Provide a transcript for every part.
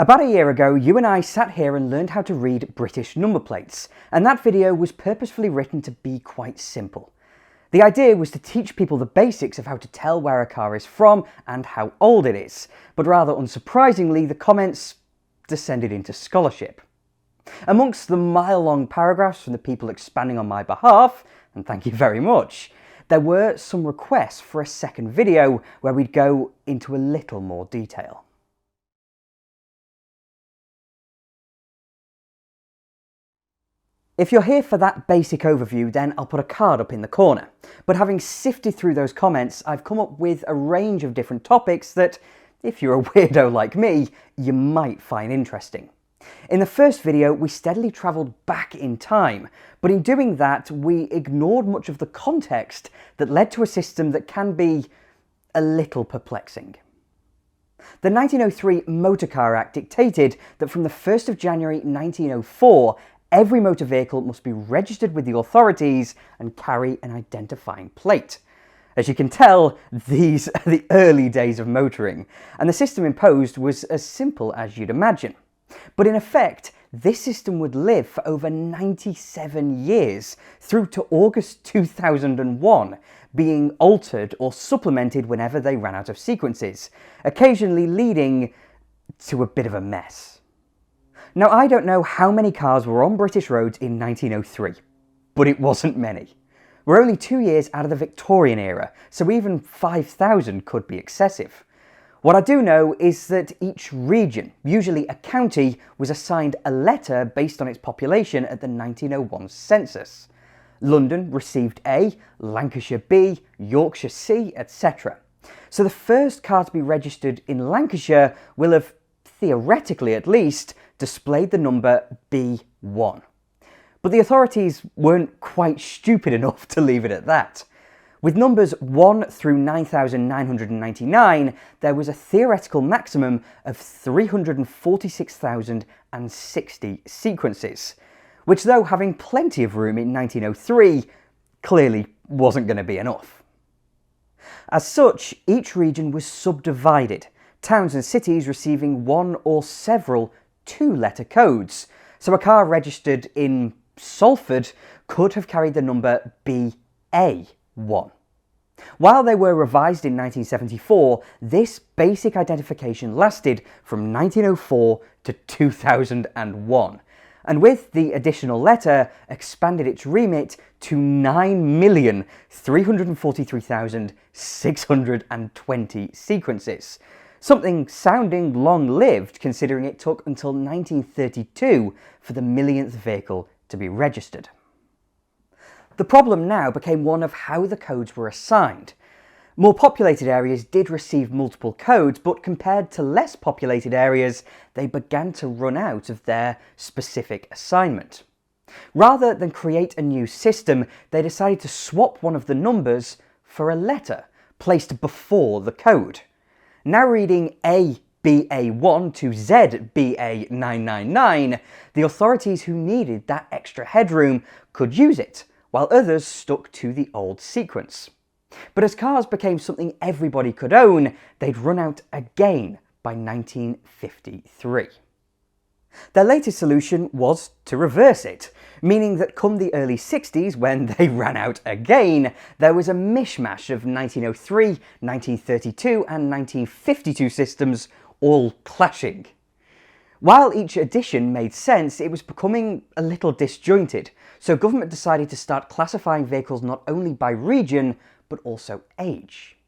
About a year ago, you and I sat here and learned how to read British number plates, and that video was purposefully written to be quite simple. The idea was to teach people the basics of how to tell where a car is from and how old it is, but rather unsurprisingly, the comments descended into scholarship. Amongst the mile-long paragraphs from the people expanding on my behalf, and thank you very much, there were some requests for a second video where we'd go into a little more detail. If you're here for that basic overview, then I'll put a card up in the corner. But having sifted through those comments, I've come up with a range of different topics that, if you're a weirdo like me, you might find interesting. In the first video, we steadily travelled back in time, but in doing that, we ignored much of the context that led to a system that can be a little perplexing. The 1903 Motor Car Act dictated that from the 1st of January 1904, every motor vehicle must be registered with the authorities and carry an identifying plate. As you can tell, these are the early days of motoring, and the system imposed was as simple as you'd imagine. But in effect, this system would live for over 97 years, through to August 2001, being altered or supplemented whenever they ran out of sequences, occasionally leading to a bit of a mess. Now, I don't know how many cars were on British roads in 1903, but it wasn't many. We're only 2 years out of the Victorian era, so even 5,000 could be excessive. What I do know is that each region, usually a county, was assigned a letter based on its population at the 1901 census. London received A, Lancashire B, Yorkshire C, etc. So the first car to be registered in Lancashire will have, theoretically at least, displayed the number B1. But the authorities weren't quite stupid enough to leave it at that. With numbers 1 through 9,999, there was a theoretical maximum of 346,060 sequences, which, though having plenty of room in 1903, clearly wasn't going to be enough. As such, each region was subdivided, towns and cities receiving one or several two-letter codes, so a car registered in Salford could have carried the number BA1. While they were revised in 1974, this basic identification lasted from 1904 to 2001, and with the additional letter, expanded its remit to 9,343,620 sequences. Something sounding long-lived, considering it took until 1932 for the millionth vehicle to be registered. The problem now became one of how the codes were assigned. More populated areas did receive multiple codes, but compared to less populated areas, they began to run out of their specific assignment. Rather than create a new system, they decided to swap one of the numbers for a letter placed before the code. Now reading ABA1 to ZBA999, the authorities who needed that extra headroom could use it, while others stuck to the old sequence. But as cars became something everybody could own, they'd run out again by 1953. Their latest solution was to reverse it, meaning that come the early 60s, when they ran out again, there was a mishmash of 1903, 1932 and 1952 systems all clashing. While each edition made sense, it was becoming a little disjointed, so government decided to start classifying vehicles not only by region, but also age.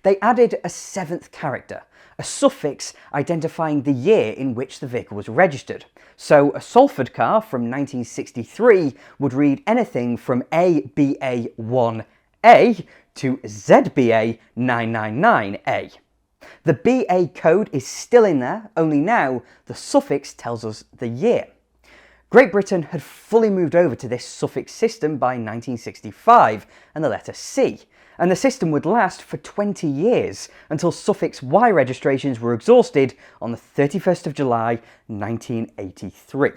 They added a seventh character, a suffix identifying the year in which the vehicle was registered. So a Salford car from 1963 would read anything from ABA1A to ZBA999A. The BA code is still in there, only now the suffix tells us the year. Great Britain had fully moved over to this suffix system by 1965 and the letter C, and the system would last for 20 years until suffix Y registrations were exhausted on the 31st of July 1983.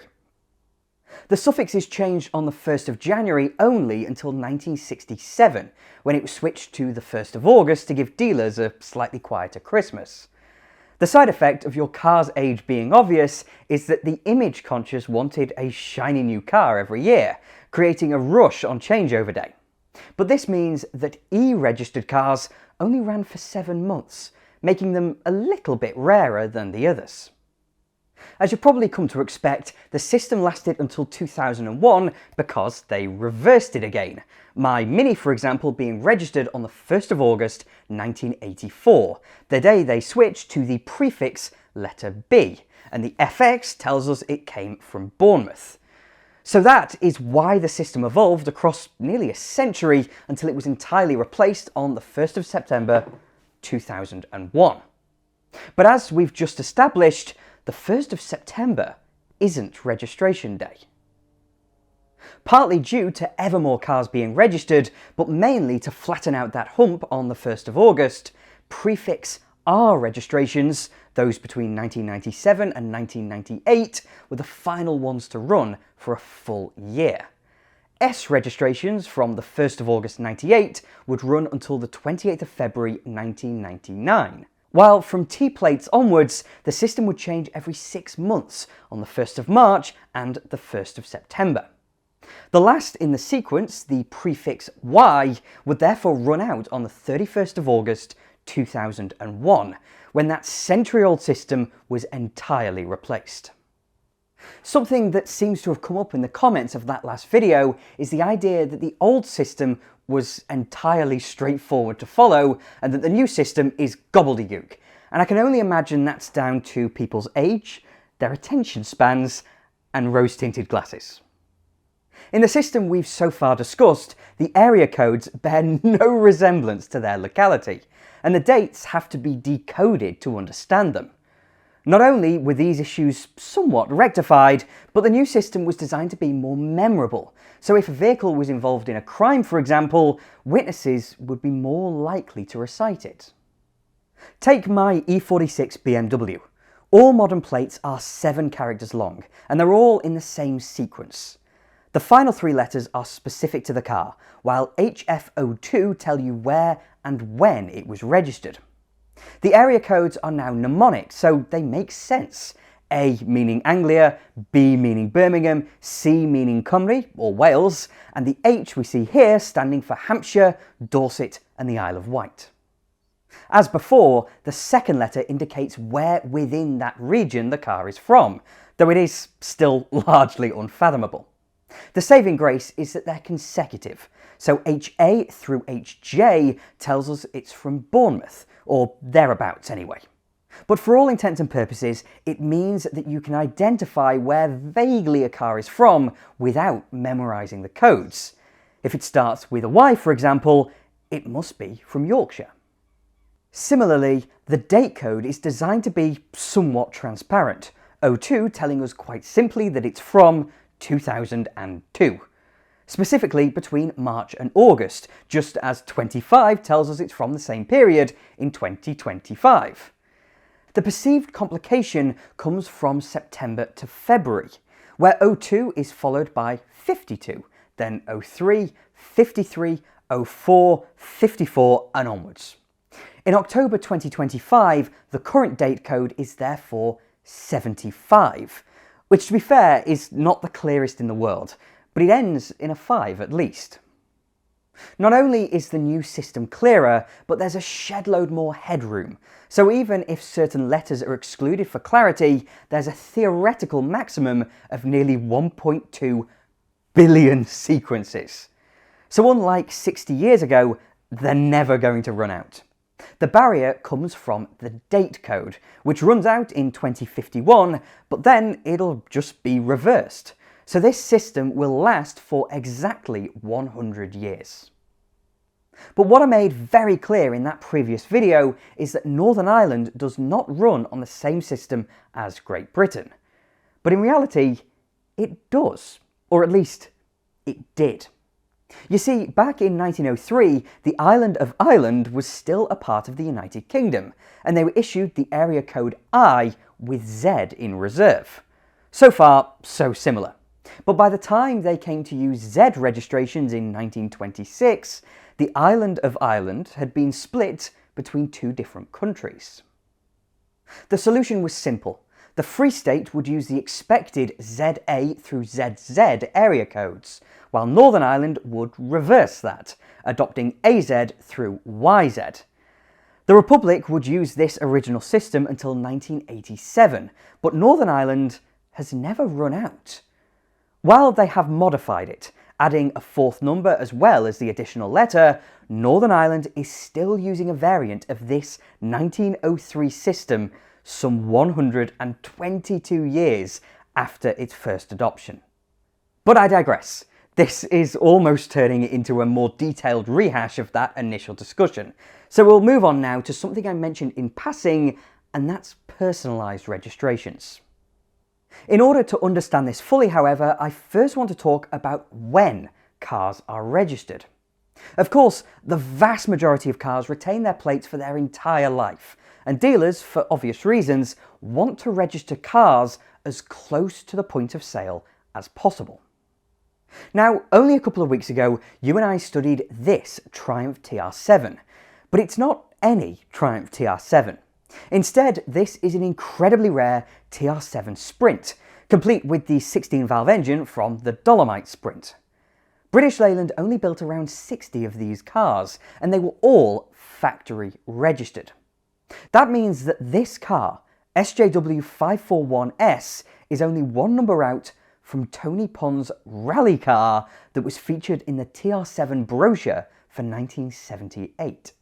The suffixes changed on the 1st of January only until 1967, when it was switched to the 1st of August to give dealers a slightly quieter Christmas. The side effect of your car's age being obvious is that the image conscious wanted a shiny new car every year, creating a rush on changeover day. But this means that E-registered cars only ran for 7 months, making them a little bit rarer than the others. As you've probably come to expect, the system lasted until 2001 because they reversed it again. My Mini, for example, being registered on the 1st of August 1984, the day they switched to the prefix letter B, and the FX tells us it came from Bournemouth. So that is why the system evolved across nearly a century until it was entirely replaced on the 1st of September 2001. But as we've just established, the 1st of September isn't registration day. Partly due to ever more cars being registered, but mainly to flatten out that hump on the 1st of August, prefix R registrations, those between 1997 and 1998, were the final ones to run for a full year. S registrations from the 1st of August 98 would run until the 28th of February 1999. While from T-plates onwards, the system would change every 6 months on the 1st of March and the 1st of September. The last in the sequence, the prefix Y, would therefore run out on the 31st of August 2001, when that century-old system was entirely replaced. Something that seems to have come up in the comments of that last video is the idea that the old system was entirely straightforward to follow and that the new system is gobbledygook. And I can only imagine that's down to people's age, their attention spans, and rose-tinted glasses. In the system we've so far discussed, the area codes bear no resemblance to their locality, and the dates have to be decoded to understand them. Not only were these issues somewhat rectified, but the new system was designed to be more memorable, so if a vehicle was involved in a crime, for example, witnesses would be more likely to recite it. Take my E46 BMW. All modern plates are 7 characters long, and they're all in the same sequence. The final 3 letters are specific to the car, while HFO2 tell you where and when it was registered. The area codes are now mnemonic, so they make sense. A meaning Anglia, B meaning Birmingham, C meaning Cymru or Wales, and the H we see here standing for Hampshire, Dorset and the Isle of Wight. As before, the second letter indicates where within that region the car is from, though it is still largely unfathomable. The saving grace is that they're consecutive, so HA through HJ tells us it's from Bournemouth, or thereabouts anyway. But for all intents and purposes, it means that you can identify where vaguely a car is from without memorising the codes. If it starts with a Y, for example, it must be from Yorkshire. Similarly, the date code is designed to be somewhat transparent, O2 telling us quite simply that it's from 2002. Specifically between March and August, just as 25 tells us it's from the same period in 2025. The perceived complication comes from September to February, where 02 is followed by 52, then 03, 53, 04, 54 and onwards. In October 2025, the current date code is therefore 75, which to be fair is not the clearest in the world, but it ends in a 5 at least. Not only is the new system clearer, but there's a shed load more headroom, so even if certain letters are excluded for clarity, there's a theoretical maximum of nearly 1.2 billion sequences. So unlike 60 years ago, they're never going to run out. The barrier comes from the date code, which runs out in 2051, but then it'll just be reversed. So this system will last for exactly 100 years. But what I made very clear in that previous video is that Northern Ireland does not run on the same system as Great Britain. But in reality, it does, or at least it did. You see, back in 1903, the island of Ireland was still a part of the United Kingdom, and they were issued the area code I with Z in reserve. So far, so similar. But by the time they came to use Z registrations in 1926, the island of Ireland had been split between 2 different countries. The solution was simple. The Free State would use the expected ZA through ZZ area codes, while Northern Ireland would reverse that, adopting AZ through YZ. The Republic would use this original system until 1987, but Northern Ireland has never run out. While they have modified it, adding a fourth number as well as the additional letter, Northern Ireland is still using a variant of this 1903 system some 122 years after its first adoption. But I digress. This is almost turning into a more detailed rehash of that initial discussion. So we'll move on now to something I mentioned in passing, and that's personalised registrations. In order to understand this fully, however, I first want to talk about when cars are registered. Of course, the vast majority of cars retain their plates for their entire life, and dealers, for obvious reasons, want to register cars as close to the point of sale as possible. Now, only a couple of weeks ago, you and I studied this Triumph TR7, but it's not any Triumph TR7. Instead, this is an incredibly rare TR7 Sprint, complete with the 16-valve engine from the Dolomite Sprint. British Leyland only built around 60 of these cars, and they were all factory registered. That means that this car, SJW 541S, is only one number out from Tony Pond's rally car that was featured in the TR7 brochure for 1978.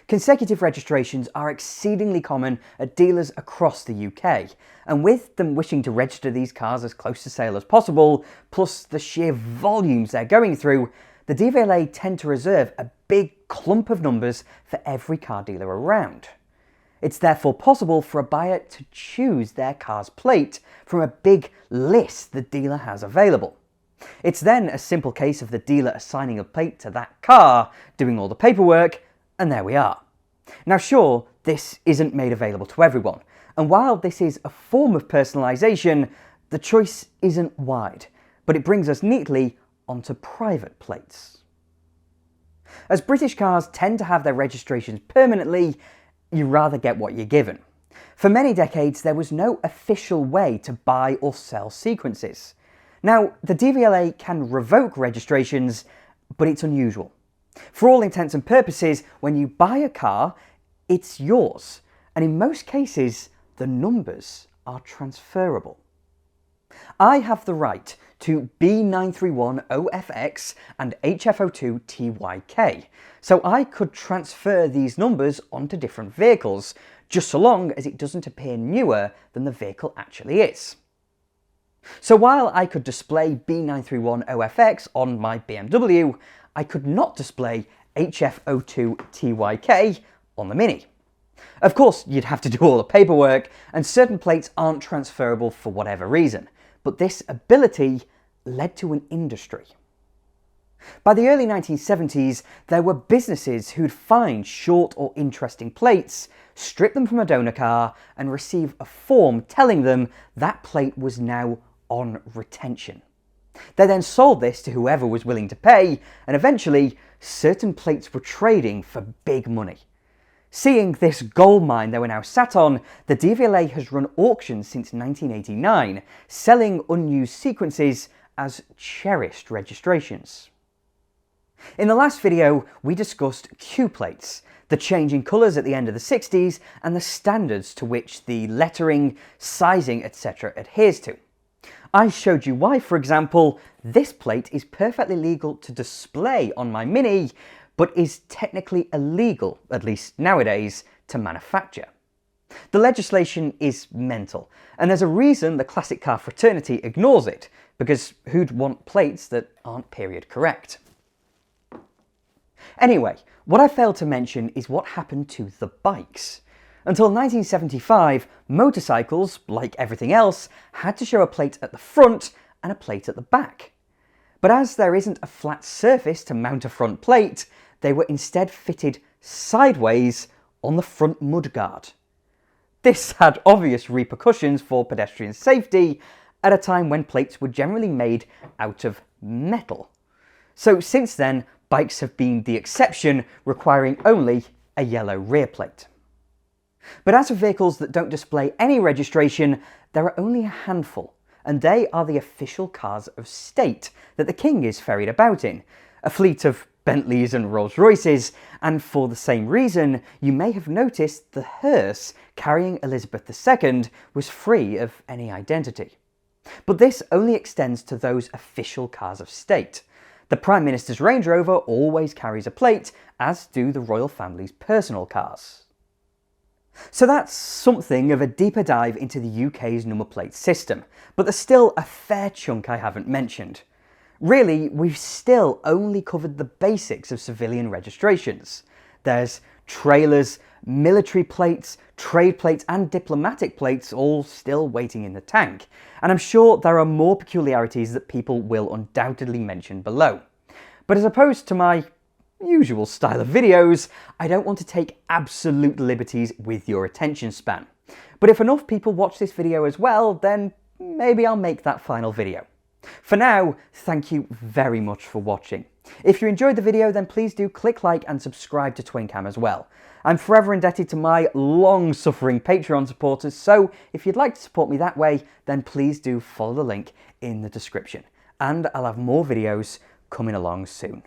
Consecutive registrations are exceedingly common at dealers across the UK, and with them wishing to register these cars as close to sale as possible, plus the sheer volumes they're going through, the DVLA tend to reserve a big clump of numbers for every car dealer around. It's therefore possible for a buyer to choose their car's plate from a big list the dealer has available. It's then a simple case of the dealer assigning a plate to that car, doing all the paperwork, and there we are. Now sure, this isn't made available to everyone, and while this is a form of personalisation, the choice isn't wide, but it brings us neatly onto private plates. As British cars tend to have their registrations permanently, you rather get what you're given. For many decades, there was no official way to buy or sell sequences. Now, the DVLA can revoke registrations, but it's unusual. For all intents and purposes, when you buy a car, it's yours, and in most cases, the numbers are transferable. I have the right to B931OFX and HF02TYK, so I could transfer these numbers onto different vehicles, just so long as it doesn't appear newer than the vehicle actually is. So while I could display B931OFX on my BMW, I could not display HF02TYK on the Mini. Of course, you'd have to do all the paperwork, and certain plates aren't transferable for whatever reason, but this ability led to an industry. By the early 1970s, there were businesses who'd find short or interesting plates, strip them from a donor car, and receive a form telling them that plate was now on retention. They then sold this to whoever was willing to pay, and eventually, certain plates were trading for big money. Seeing this gold mine they were now sat on, the DVLA has run auctions since 1989, selling unused sequences as cherished registrations. In the last video, we discussed Q plates, the change in colours at the end of the 60s, and the standards to which the lettering, sizing, etc. adheres to. I showed you why, for example, this plate is perfectly legal to display on my Mini, but is technically illegal, at least nowadays, to manufacture. The legislation is mental, and there's a reason the classic car fraternity ignores it, because who'd want plates that aren't period correct? Anyway, what I failed to mention is what happened to the bikes. Until 1975, motorcycles, like everything else, had to show a plate at the front and a plate at the back. But as there isn't a flat surface to mount a front plate, they were instead fitted sideways on the front mudguard. This had obvious repercussions for pedestrian safety at a time when plates were generally made out of metal. So since then, bikes have been the exception, requiring only a yellow rear plate. But as for vehicles that don't display any registration, there are only a handful, and they are the official cars of state that the king is ferried about in, a fleet of Bentleys and Rolls Royces, and for the same reason, you may have noticed the hearse carrying Elizabeth II was free of any identity. But this only extends to those official cars of state. The Prime Minister's Range Rover always carries a plate, as do the royal family's personal cars. So that's something of a deeper dive into the UK's number plate system, but there's still a fair chunk I haven't mentioned. Really, we've still only covered the basics of civilian registrations. There's trailers, military plates, trade plates and diplomatic plates all still waiting in the tank, and I'm sure there are more peculiarities that people will undoubtedly mention below. But as opposed to my usual style of videos, I don't want to take absolute liberties with your attention span. But if enough people watch this video as well, then maybe I'll make that final video. For now, thank you very much for watching. If you enjoyed the video, then please do click like and subscribe to TwinCam as well. I'm forever indebted to my long-suffering Patreon supporters, so if you'd like to support me that way, then please do follow the link in the description. And I'll have more videos coming along soon.